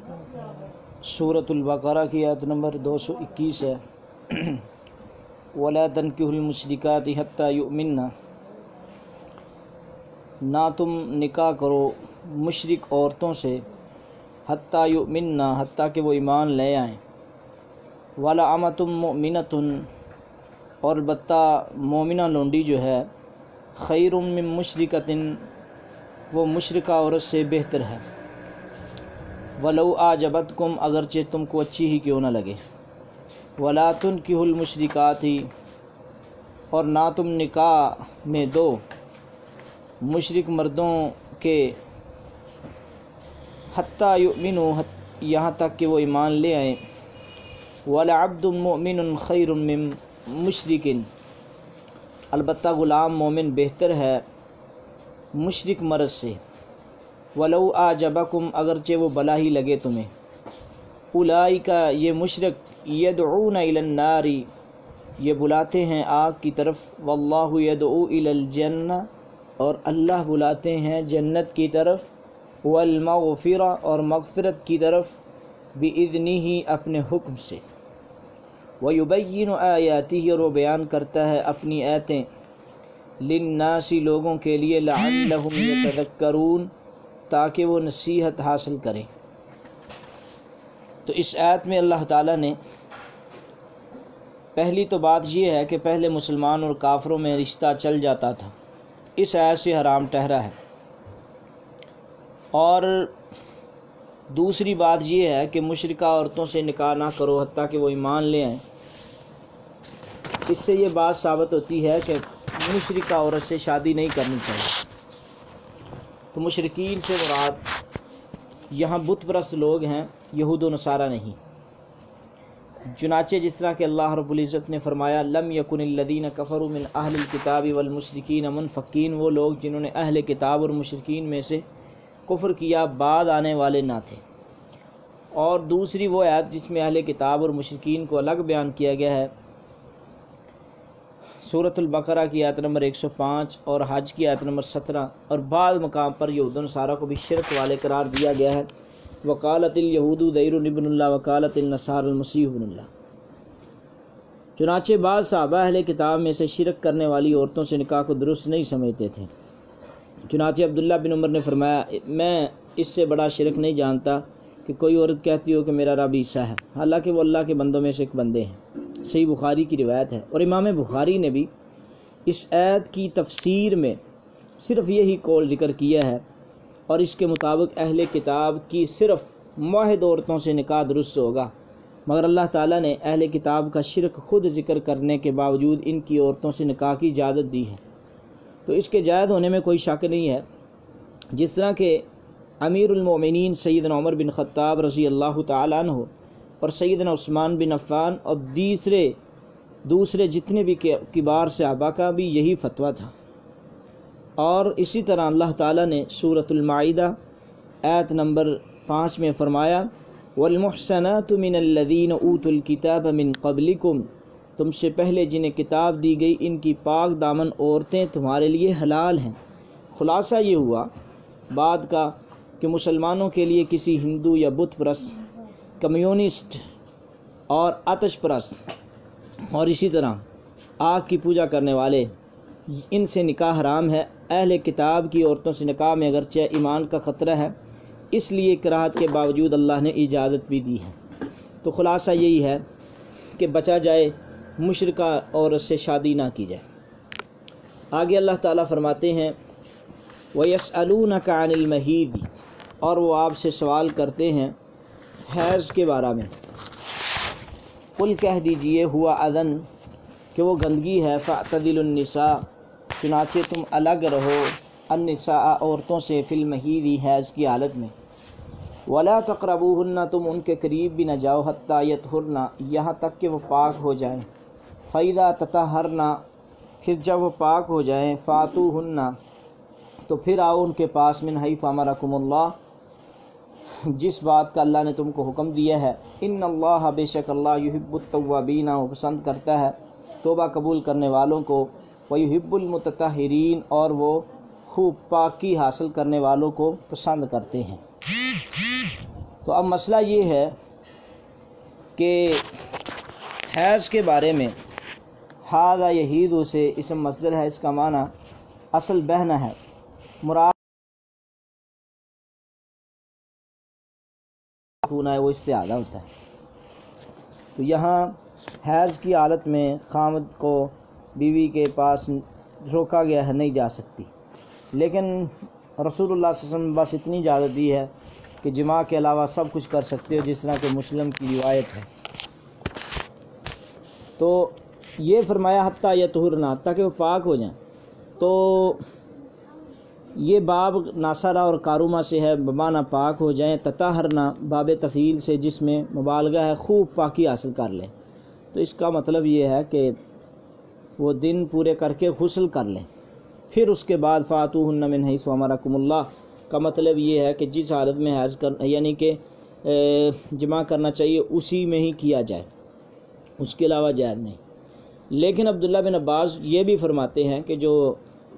سورۃ البقرہ کی آیت نمبر 221 ہے۔ وَلَا تَنْكِحُوا الْمُشْرِكَاتِ حَتَّى يُؤْمِنَّ، نہ تم نکاح کرو مشرک عورتوں سے حَتَّى يُؤْمِنَّ، حتیٰ کہ وہ ایمان لے آئیں۔ وَلَأَمَةٌ مُؤْمِنَةٌ، اور البتہ مومنہ لونڈی جو ہے، خَيْرٌ مِّن مُشْرِكَةٍ، وہ مشرکہ عورت سے بہتر ہے۔ وَلَوْ أَعْجَبَتْكُمْ، اگرچہ تم کو اچھی ہی کیوں نہ لگے۔ وَلَا تُنْكِحُوا الْمُشْرِكَاتِ، اور نہ تم نکاح میں دو مشرک مردوں کے، حَتَّى يُؤْمِنُوا، یہاں تک کہ وہ ایمان لے آئیں۔ وَلَعَبْدٌ مُؤْمِنٌ خَيْرٌ مِّن مُشْرِكٍ، البتہ غلام مومن بہتر ہے مشرک مرد سے۔ وَلَوْ أَعْجَبَكُمْ، اگرچہ وہ بھلا ہی لگے تمہیں۔ اولئک، یہ مشرک، يدعون إلى النار، یہ بلاتے ہیں آگ کی طرف۔ واللہ يدعو إلى الجنہ، اور اللہ بلاتے ہیں جنت کی طرف۔ والمغفرہ، اور مغفرت کی طرف۔ بإذنہ، اپنے حکم سے۔ ويبین آیاتہ، اور وہ بیان کرتا ہے اپنی آیتیں۔ للناس، لوگوں کے لیے۔ لعلہم یتذکرون، تاکہ وہ نصیحت حاصل کریں۔ تو اس آیت میں اللہ تعالیٰ نے پہلی تو بات یہ ہے کہ پہلے مسلمان اور کافروں میں رشتہ چل جاتا تھا، اس آیت سے حرام ٹھہرا ہے۔ اور دوسری بات یہ ہے کہ مشرکہ عورتوں سے نکاح نہ کرو حتیٰ کہ وہ ایمان لے آئیں۔ اس سے یہ بات ثابت ہوتی ہے کہ مشرکہ عورت سے شادی نہیں کرنی چاہیے۔ تو مشرکین سے مراد یہاں بت پرست لوگ ہیں، یہود و نصارہ نہیں۔ چنانچہ جس طرح کہ اللہ رب العزت نے فرمایا، لم یکن الذین کفروا من اہل الکتاب والمشرکین منفکین، وہ لوگ جنہوں نے اہل کتاب اور مشرکین میں سے کفر کیا بعد آنے والے نہ تھے۔ اور دوسری وہ آیت جس میں اہل کتاب اور مشرکین کو الگ بیان کیا گیا ہے، سورۃ البقرہ کی آیت نمبر 105 اور حج کی آیت نمبر 17، اور بعض مقام پر یہود و نصارہ کو بھی شرک والے قرار دیا گیا ہے۔ وقالت الیہود عزیر ابن اللہ وقالت النصارى المسیح ابن اللہ۔ چنانچہ بعض صحابہ اہل کتاب میں سے شرک کرنے والی عورتوں سے نکاح کو درست نہیں سمجھتے تھے۔ چنانچہ عبداللہ بن عمر نے فرمایا، میں اس سے بڑا شرک نہیں جانتا کہ کوئی عورت کہتی ہو کہ میرا رب عیسیٰ ہے، حالانکہ وہ اللہ کے بندوں میں سے ایک بندے ہیں۔ صحیح بخاری کی روایت ہے۔ اور امام بخاری نے بھی اس آیت کی تفسیر میں صرف یہی قول ذکر کیا ہے، اور اس کے مطابق اہل کتاب کی صرف موحد عورتوں سے نکاح درست ہوگا، مگر اللہ تعالیٰ نے اہل کتاب کا شرک خود ذکر کرنے کے باوجود ان کی عورتوں سے نکاح کی اجازت دی ہے۔ تو اس کے جائز ہونے میں کوئی شک نہیں ہے۔ جس طرح کہ امیر المومنین سیدنا عمر بن خطاب رضی اللہ تعالیٰ عنہ اور سیدنا عثمان بن عفان اور دوسرے جتنے بھی کبار صحابہ کا بھی یہی فتویٰ تھا۔ اور اسی طرح اللہ تعالیٰ نے سورۃ المائدہ آیت نمبر 5 میں فرمایا، والمحصنات من الذین اوتوا الکتاب من قبلکم، تم سے پہلے جنہیں کتاب دی گئی ان کی پاک دامن عورتیں تمہارے لیے حلال ہیں۔ خلاصہ یہ ہوا بعد کا کہ مسلمانوں کے لیے کسی ہندو یا بت پرست، کمیونسٹ اور آتش پرست اور اسی طرح آگ کی پوجا کرنے والے، ان سے نکاح حرام ہے۔ اہل کتاب کی عورتوں سے نکاح میں اگرچہ ایمان کا خطرہ ہے، اس لیے کراہت کے باوجود اللہ نے اجازت بھی دی ہے۔ تو خلاصہ یہی ہے کہ بچا جائے، مشرکہ عورت سے شادی نہ کی جائے۔ آگے اللہ تعالیٰ فرماتے ہیں، وَيَسْأَلُونَكَ عَنِ الْمَحِيضِ، اور وہ آپ سے سوال کرتے ہیں حیض کے بارے میں۔ قل کہہ دیجئے، ہوا اذن، کہ وہ گندگی ہے، فاعتزلوا النساء، چنانچہ تم الگ رہو، النساء عورتوں سے، فی المحیض حیض کی حالت میں، ولا تقربوہن، تم ان کے قریب بھی نہ جاؤ، حتی یطہرن، یہاں تک کہ وہ پاک ہو جائیں، فاذا تطہرن، پھر جب وہ پاک ہو جائیں، فاتوہن، تو پھر آؤ ان کے پاس، من حیث امرکم اللہ، جس بات کا اللہ نے تم کو حکم دیا ہے، ان اللہ، بے شک اللہ، یحب التوابین، وہ پسند کرتا ہے توبہ قبول کرنے والوں کو، ویحب المتطہرین، اور وہ خوب پاکی حاصل کرنے والوں کو پسند کرتے ہیں۔ تو اب مسئلہ یہ ہے کہ حیض کے بارے میں ہاذا یہیدو سے اسم مصدر ہے، اس کا معنی اصل بہنا ہے، مراد ہونا ہے وہ اس سے اعلیٰ ہوتا ہے۔ تو یہاں حیض کی حالت میں خامد کو بیوی کے پاس روکا گیا ہے، نہیں جا سکتی، لیکن رسول اللہ صلی اللہ علیہ وسلم بس اتنی اجازت دی ہے کہ جماع کے علاوہ سب کچھ کر سکتے ہو، جس طرح کہ مسلم کی روایت ہے۔ تو یہ فرمایا حتیٰ یطہرنا، تاکہ وہ پاک ہو جائیں۔ تو یہ باب ناصرہ اور کارما سے ہے، بمعنی پاک ہو جائیں، تطہرنا باب تفعیل سے جس میں مبالغہ ہے، خوب پاکی حاصل کر لیں۔ تو اس کا مطلب یہ ہے کہ وہ دن پورے کر کے غسل کر لیں، پھر اس کے بعد فاتوہن من حیث امرکم اللہ کا مطلب یہ ہے کہ جس حالت میں حیض یعنی کہ جماع کرنا چاہیے اسی میں ہی کیا جائے، اس کے علاوہ جائز نہیں۔ لیکن عبداللہ بن عباس یہ بھی فرماتے ہیں کہ جو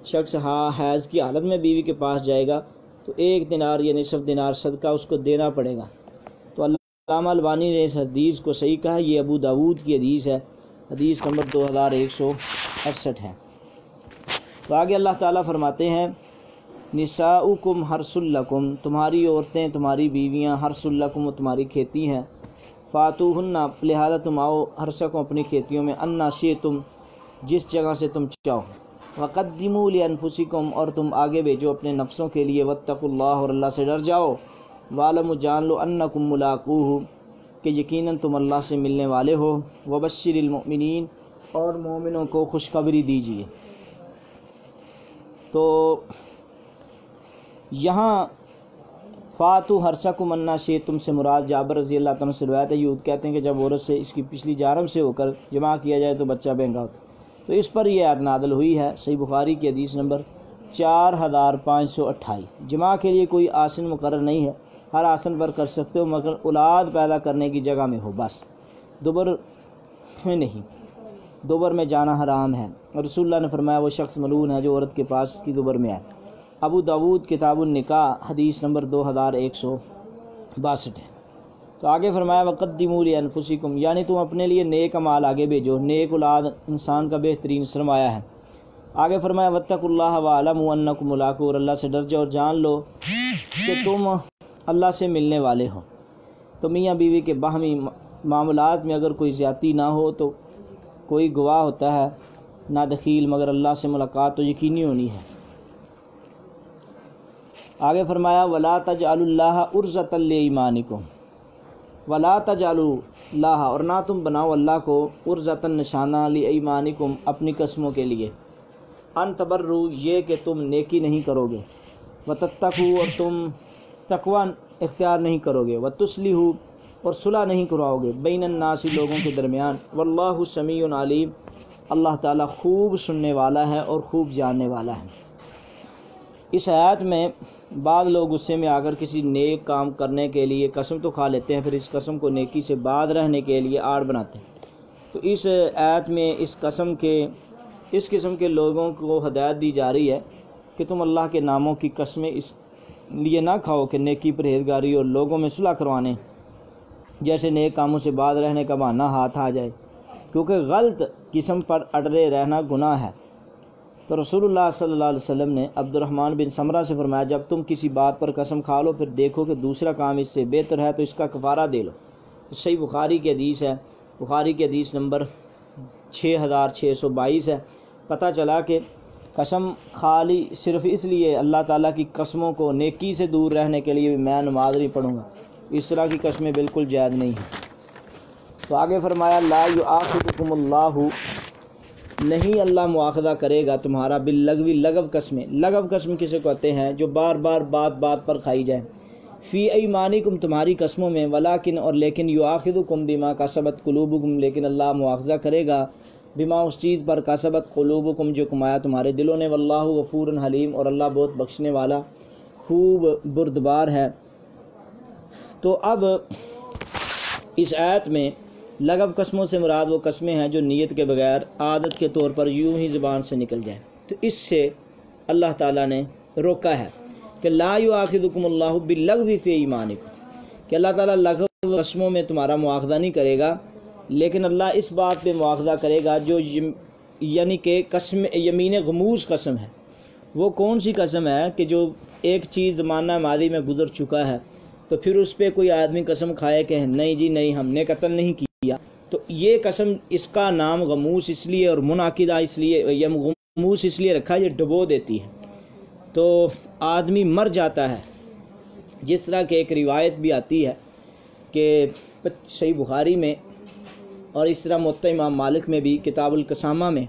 شخص حیض کی حالت میں بیوی کے پاس جائے گا تو 1 دینار یا نصف دینار صدقہ اس کو دینا پڑے گا۔ تو علامہ البانی نے اس حدیث کو صحیح کہا، یہ ابو داود کی حدیث ہے، حدیث نمبر 2168 ہے۔ تو آگے اللہ تعالیٰ فرماتے ہیں نساؤکم حرث لکم، تمہاری عورتیں تمہاری بیویاں حرث لکم وہ تمہاری کھیتی ہیں، فاتوہن لہذا تم آؤ حرثکم اپنی کھیتیوں میں، انا شئتم جس جگہ سے تم چاہو، وقدموا لانفسکم اور تم آگے بھیجو اپنے نفسوں کے لیے، واتقوا اللہ اور اللہ سے ڈر جاؤ، وعلموا جان لو انکم ملاقوہ کہ یقیناً تم اللہ سے ملنے والے ہو، وبشر المؤمنین اور مومنوں کو خوشخبری دیجیے۔ تو یہاں فاتو حرثکم انا شئتم سے مراد جابر رضی اللہ تعالیٰ سے روایت ہے، یہود کہتے ہیں کہ جب عورت سے اس کی پچھلی جانب سے ہو کر جماع کیا جائے تو بچہ بہنگا ہوتا، تو اس پر یہ آیت نازل ہوئی ہے۔ صحیح بخاری کی حدیث نمبر 4528۔ جماع کے لیے کوئی آسن مقرر نہیں ہے، ہر آسن پر کر سکتے ہو مگر اولاد پیدا کرنے کی جگہ میں ہو، بس دوبر میں نہیں، دوبر میں جانا حرام ہے۔ اور رسول اللہ نے فرمایا وہ شخص ملعون ہے جو عورت کے پاس کی دوبر میں آئے۔ ابو داود کتاب النکاح حدیث نمبر 2162 ہے۔ تو آگے فرمایا وقدموا لانفسکم، یعنی تم اپنے لیے نیک اعمال آگے بھیجو، نیک اولاد انسان کا بہترین سرمایہ ہے۔ آگے فرمایا واتقوا اللہ واعلموا انکم ملاقوہ اور اللہ سے ڈر جاؤ اور جان لو کہ تم اللہ سے ملنے والے ہو۔ تو میاں بیوی کے باہمی معاملات میں اگر کوئی زیادتی نہ ہو تو کوئی گواہ ہوتا ہے نہ دخیل، مگر اللہ سے ملاقات تو یقینی ہونی ہے۔ آگے فرمایا ولا تجعلوا اللہ عرضۃ لایمانکم، ولا تجعلوا اللہ اور نہ تم بناؤ اللہ کو عرضۃ نشانہ لایمانکم اپنی قسموں کے لیے، ان تبروا یہ کہ تم نیکی نہیں کرو گے، وتتقوا اور تم تقوی اختیار نہیں کرو گے، وتصلحوا اور صلح نہیں کرواؤ گے، بین الناس لوگوں کے درمیان، واللہ سمیع علیم اللہ تعالیٰ خوب سننے والا ہے اور خوب جاننے والا ہے۔ اس آیات میں بعض لوگ غصے میں آ کر کسی نیک کام کرنے کے لیے قسم تو کھا لیتے ہیں، پھر اس قسم کو نیکی سے بعد رہنے کے لیے آڑ بناتے ہیں۔ تو اس آیت میں اس قسم کے لوگوں کو ہدایت دی جا رہی ہے کہ تم اللہ کے ناموں کی قسمیں اس لیے نہ کھاؤ کہ نیکی پرہیزگاری اور لوگوں میں صلح کروانے جیسے نیک کاموں سے بعد رہنے کا بہانہ ہاتھ آ جائے، کیونکہ غلط قسم پر اڑے رہنا گناہ ہے۔ تو رسول اللہ صلی اللہ علیہ وسلم نے عبد الرحمن بن سمرہ سے فرمایا جب تم کسی بات پر قسم کھا لو پھر دیکھو کہ دوسرا کام اس سے بہتر ہے تو اس کا کفارہ دے لو۔ صحیح بخاری کی حدیث ہے، بخاری کی حدیث نمبر 6622 ہے۔ پتہ چلا کہ قسم خالی صرف اس لیے اللہ تعالیٰ کی قسموں کو نیکی سے دور رہنے کے لیے میں نماز نہیں پڑھوں گا، اس طرح کی قسمیں بالکل جائز نہیں ہیں۔ تو آگے فرمایا لا یؤاخذکم اللہ، نہیں اللہ مواخذہ کرے گا تمہارا باللغو، لغو قسمیں، لغو قسم کسے کہتے ہیں جو بار بار بات پر کھائی جائے، فی ایمانکم تمہاری قسموں میں، ولیکن اور لیکن یؤاخذکم بما کسبت قلوبکم لیکن اللہ مواخذہ کرے گا بما اس چیز پر کسبت قلوبکم جو کمایا تمہارے دلوں نے، واللہ غفور حلیم اور اللہ بہت بخشنے والا خوب بردبار ہے۔ تو اب اس آیت میں لغو قسموں سے مراد وہ قسمیں ہیں جو نیت کے بغیر عادت کے طور پر یوں ہی زبان سے نکل جائیں، تو اس سے اللہ تعالیٰ نے روکا ہے کہ لا یؤاخذکم اللہ باللغو فی ایمانکم، کہ اللہ تعالیٰ لغو قسموں میں تمہارا مواخذہ نہیں کرے گا، لیکن اللہ اس بات پہ مواخذہ کرے گا جو یعنی کہ قسم یمین غموس قسم ہے۔ وہ کون سی قسم ہے کہ جو ایک چیز زمانہ ماضی میں گزر چکا ہے تو پھر اس پہ کوئی آدمی قسم کھائے کہ نہیں جی نہیں ہم نے قتل نہیں کیا، تو یہ قسم اس کا نام غموس اس لیے اور منعقدہ اس لیے یا غموس اس لیے رکھا یہ ڈبو دیتی ہے، تو آدمی مر جاتا ہے۔ جس طرح کہ ایک روایت بھی آتی ہے کہ صحیح بخاری میں اور اس طرح موطا امام مالک میں بھی کتاب القسامہ میں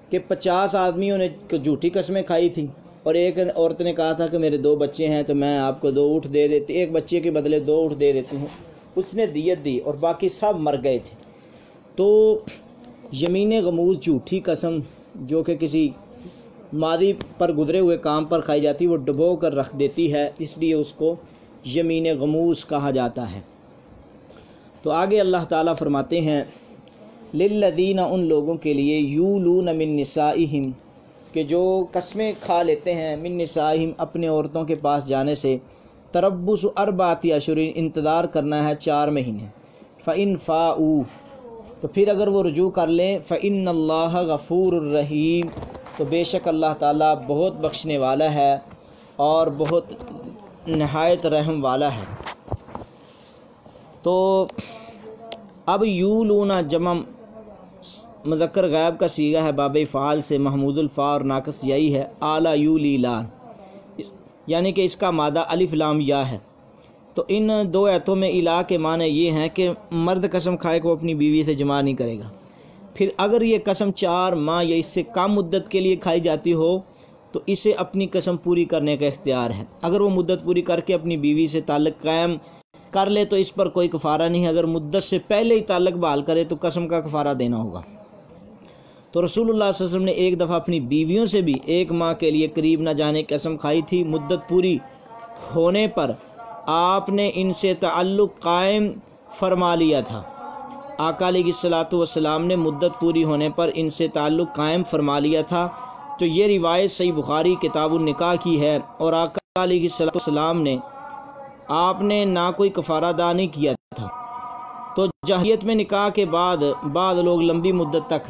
کہ 50 آدمیوں نے جھوٹی قسمیں کھائی تھیں، اور ایک عورت نے کہا تھا کہ میرے 2 بچے ہیں تو میں آپ کو 2 اونٹ دے دیتی، ایک بچے کے بدلے 2 اونٹ دے دیتی ہوں، اس نے دیت دی اور باقی سب مر گئے تھے۔ تو یمین غموس جھوٹی قسم جو کہ کسی ماضی پر گزرے ہوئے کام پر کھائی جاتی وہ ڈبو کر رکھ دیتی ہے، اس لیے اس کو یمین غموس کہا جاتا ہے۔ تو آگے اللہ تعالیٰ فرماتے ہیں للذین، ان لوگوں کے لیے یولون من نسائہم، کہ جو قسمیں کھا لیتے ہیں من نسائہم اپنے عورتوں کے پاس جانے سے، تربص 4 اشہر، انتظار کرنا ہے 4 مہینے، فإن فاؤوا، تو پھر اگر وہ رجوع کر لیں، فإن اللہ غفور الرحیم، تو بے شک اللہ تعالیٰ بہت بخشنے والا ہے اور بہت نہایت رحم والا ہے۔ تو اب یولون جمع مذکر غائب کا صیغہ ہے، باب فعال سے محموز الفا اور ناقص یائی ہے، اعلیٰ یولی لان، یعنی کہ اس کا مادہ الف لام یا ہے۔ تو ان 2 ایتوں میں الہ کے معنی یہ ہیں کہ مرد قسم کھائے کو اپنی بیوی سے جمع نہیں کرے گا۔ پھر اگر یہ قسم 4 ماہ یا اس سے کم مدت کے لیے کھائی جاتی ہو تو اسے اپنی قسم پوری کرنے کا اختیار ہے۔ اگر وہ مدت پوری کر کے اپنی بیوی سے تعلق قائم کر لے تو اس پر کوئی کفارہ نہیں ہے، اگر مدت سے پہلے ہی تعلق بحال کرے تو قسم کا کفارہ دینا ہوگا۔ تو رسول اللہ صلی اللہ علیہ وسلم نے ایک دفعہ اپنی بیویوں سے بھی 1 ماہ کے لیے قریب نہ جانے کی قسم کھائی تھی، مدت پوری ہونے پر آپ نے ان سے تعلق قائم فرما لیا تھا۔ آقا علیہ الصلوۃ والسلام نے مدت پوری ہونے پر ان سے تعلق قائم فرما لیا تھا۔ تو یہ روایت صحیح بخاری کتاب النکاح کی ہے، اور آقا علیہ الصلوۃ والسلام نے آپ نے نہ کوئی کفارہ ادا نہیں کیا تھا۔ تو جاہلیت میں نکاح کے بعد بعض لوگ لمبی مدت تک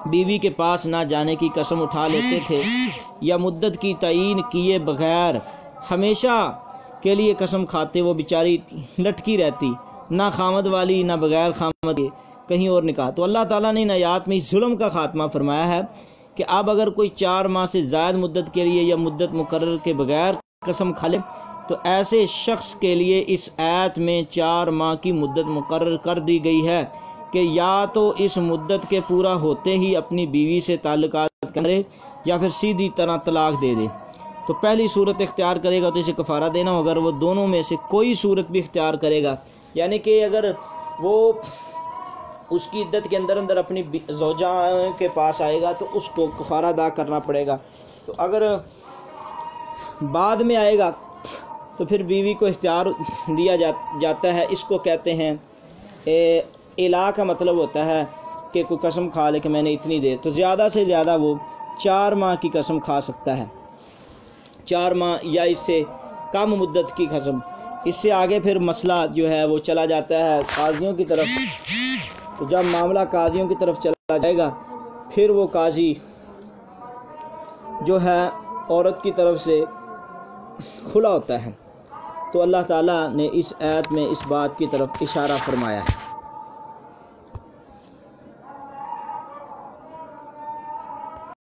بیوی کے پاس نہ جانے کی قسم اٹھا لیتے تھے، یا مدت کی تعین کیے بغیر ہمیشہ کے لیے قسم کھاتے، وہ بیچاری لٹکی رہتی، نہ خامد والی نہ بغیر خامد کے کہیں اور نکاح۔ تو اللہ تعالیٰ نے ان آیات میں اس ظلم کا خاتمہ فرمایا ہے کہ اب اگر کوئی 4 ماہ سے زائد مدت کے لیے یا مدت مقرر کے بغیر قسم کھا لے تو ایسے شخص کے لیے اس آیت میں 4 ماہ کی مدت مقرر کر دی گئی ہے کہ یا تو اس مدت کے پورا ہوتے ہی اپنی بیوی سے تعلقات کرے یا پھر سیدھی طرح طلاق دے دے۔ تو پہلی صورت اختیار کرے گا تو اسے کفارہ دینا ہوگا، اگر وہ دونوں میں سے کوئی صورت بھی اختیار کرے گا، یعنی کہ اگر وہ اس کی عدت کے اندر اندر اپنی زوجہ کے پاس آئے گا تو اس کو کفارہ ادا کرنا پڑے گا، تو اگر بعد میں آئے گا تو پھر بیوی کو اختیار دیا جاتا ہے۔ اس کو کہتے ہیں الہ کا مطلب ہوتا ہے کہ کوئی قسم کھا لے کہ میں نے اتنی دیر، تو زیادہ سے زیادہ وہ 4 ماہ کی قسم کھا سکتا ہے، 4 ماہ یا اس سے کم مدت کی قسم۔ اس سے آگے پھر مسئلہ جو ہے وہ چلا جاتا ہے قاضیوں کی طرف، تو جب معاملہ قاضیوں کی طرف چلا جائے گا پھر وہ قاضی جو ہے عورت کی طرف سے کھلا ہوتا ہے۔ تو اللہ تعالیٰ نے اس آیت میں اس بات کی طرف اشارہ فرمایا ہے۔